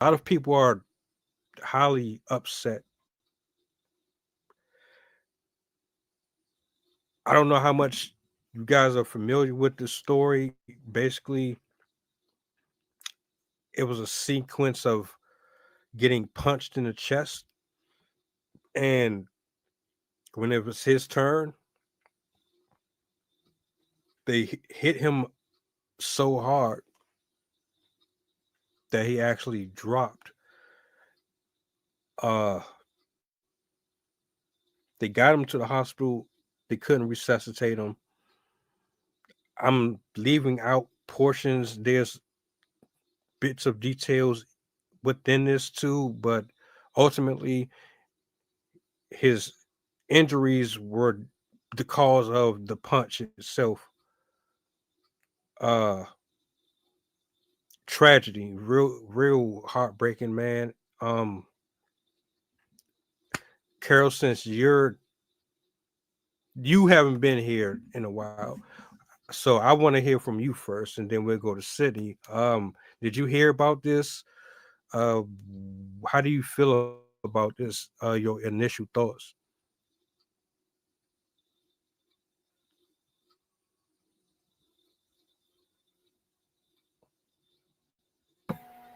A lot of people are highly upset. I don't know how much you guys are familiar with this story. Basically, it was a sequence of getting punched in the chest, and when it was his turn, they hit him so hard that he actually dropped. Uh, they got him to the hospital. They couldn't resuscitate him. I'm leaving out portions. There's bits of details within this too, but ultimately his injuries were the cause of the punch itself. Uh Tragedy, real heartbreaking, man. Carol, since you haven't been here in a while, so I want to hear from you first, and then we'll go to Sydney. Did you hear about this? Uh, how do you feel about this? Your initial thoughts?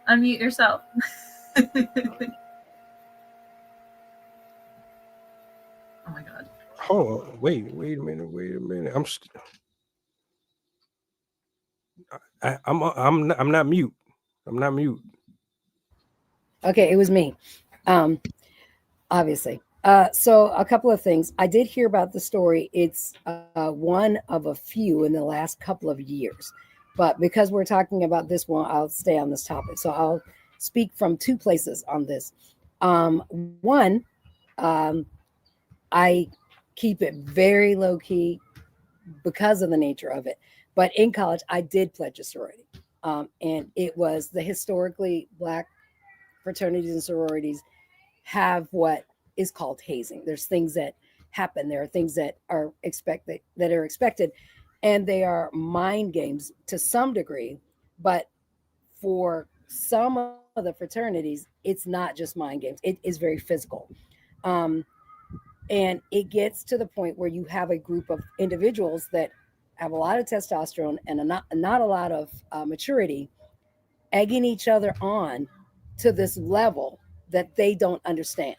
Unmute yourself. Oh my god. Hold on, wait a minute. I'm not mute. I'm not mute. Okay, it was me. Um, obviously. So a couple of things. I did hear about the story. It's one of a few in the last couple of years. But because we're talking about this one, I'll stay on this topic. So I'll speak from two places on this. One, um, I keep it very low key because of the nature of it. But in college, I did pledge a sorority. And it was the historically black fraternities and sororities have what is called hazing. There's things that happen. There are things that are expected, and they are mind games to some degree. But for some of the fraternities, it's not just mind games. It is very physical, um, and it gets to the point where you have a group of individuals that have a lot of testosterone and not a lot of maturity, egging each other on to this level that they don't understand.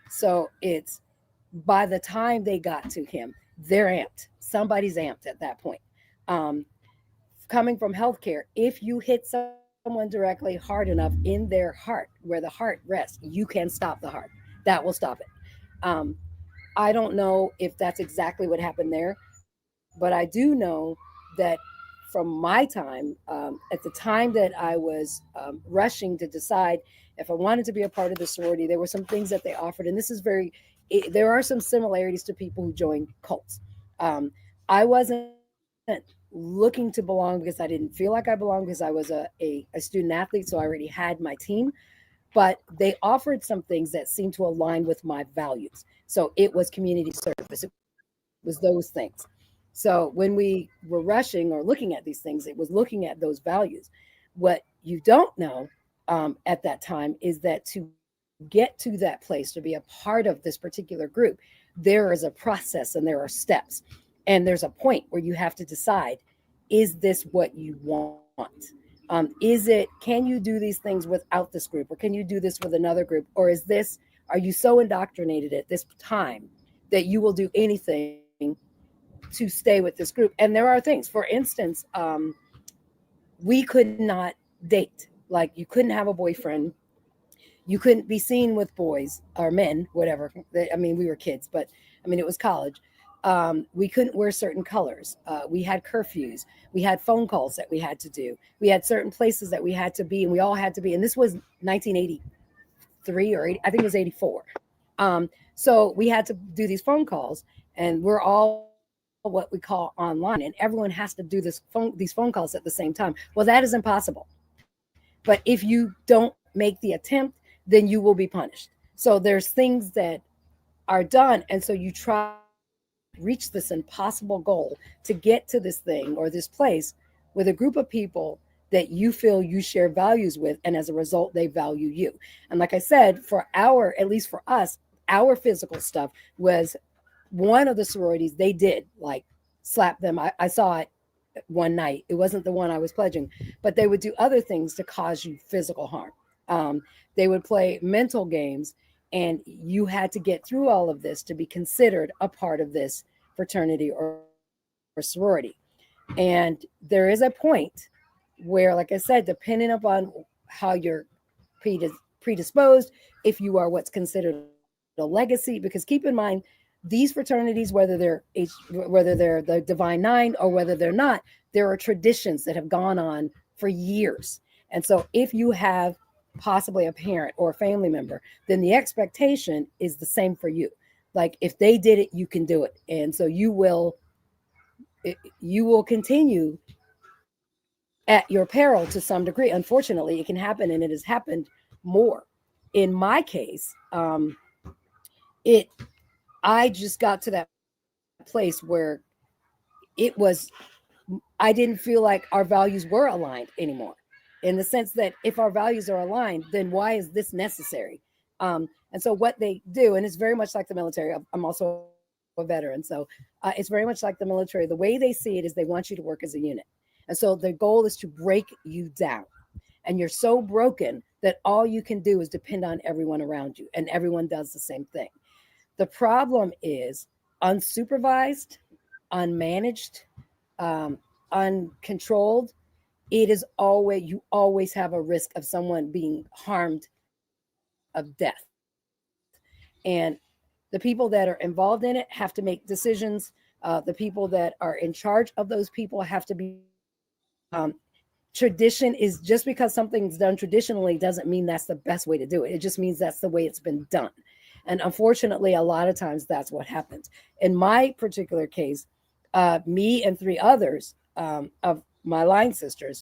So it's by the time they got to him, they're amped. Somebody's amped at that point. Um, Coming from healthcare, if you hit someone directly hard enough in their heart, where the heart rests, you can stop the heart. That will stop it. Um, I don't know if that's exactly what happened there, but I do know that from my time, at the time that I was rushing to decide if I wanted to be a part of the sorority, there were some things that they offered, and there are some similarities to people who join cults. Um, I wasn't looking to belong because I didn't feel like I belonged because I was a student athlete, so I already had my team. But they offered some things that seemed to align with my values. So it was community service, it was those things. So when we were rushing or looking at these things, it was looking at those values. What you don't know at that time is that to get to that place, to be a part of this particular group, there is a process and there are steps. And there's a point where you have to decide, is this what you want? Is it, can you do these things without this group, or can you do this with another group, or are you so indoctrinated at this time that you will do anything to stay with this group? And there are things, for instance, we could not date. Like, you couldn't have a boyfriend, you couldn't be seen with boys or men, whatever. I mean, we were kids, but I mean, it was college. We couldn't wear certain colors. We had curfews. We had phone calls that we had to do. We had certain places that we had to be, and we all had to be. And this was 1983 or 80, I think it was 84. So we had to do these phone calls, and we're all what we call online, and everyone has to do these phone calls at the same time. Well, that is impossible. But if you don't make the attempt, then you will be punished. So there's things that are done, and so you try to reach this impossible goal to get to this thing or this place with a group of people that that you feel you share values with, and as a result they value you. And like I said, for our, at least for us, our physical stuff was one of the sororities. They did like slap them. I saw it one night. It wasn't the one I was pledging, but they would do other things to cause you physical harm. They would play mental games, and you had to get through all of this to be considered a part of this fraternity or sorority. And there is a point where, like I said, depending upon how you're predisposed, if you are what's considered a legacy, because keep in mind, these fraternities, whether they're the Divine Nine or whether they're not, there are traditions that have gone on for years. And so if you have possibly a parent or a family member, then the expectation is the same for you. Like if they did it, you can do it. And so you will continue at your peril to some degree. Unfortunately, it can happen, and it has happened more. In my case, I just got to that place where it was, I didn't feel like our values were aligned anymore, in the sense that if our values are aligned, then why is this necessary? And so what they do, and it's very much like the military. I'm also a veteran, so it's very much like the military. The way they see it is they want you to work as a unit. And so the goal is to break you down. And you're so broken that all you can do is depend on everyone around you, and everyone does the same thing. The problem is unsupervised, unmanaged, uncontrolled. You always have a risk of someone being harmed, of death. And the people that are involved in it have to make decisions. The people that are in charge of those people have to be. Tradition is, just because something's done traditionally doesn't mean that's the best way to do it. It just means that's the way it's been done. And unfortunately, a lot of times that's what happens. In my particular case, me and 3 others of my line sisters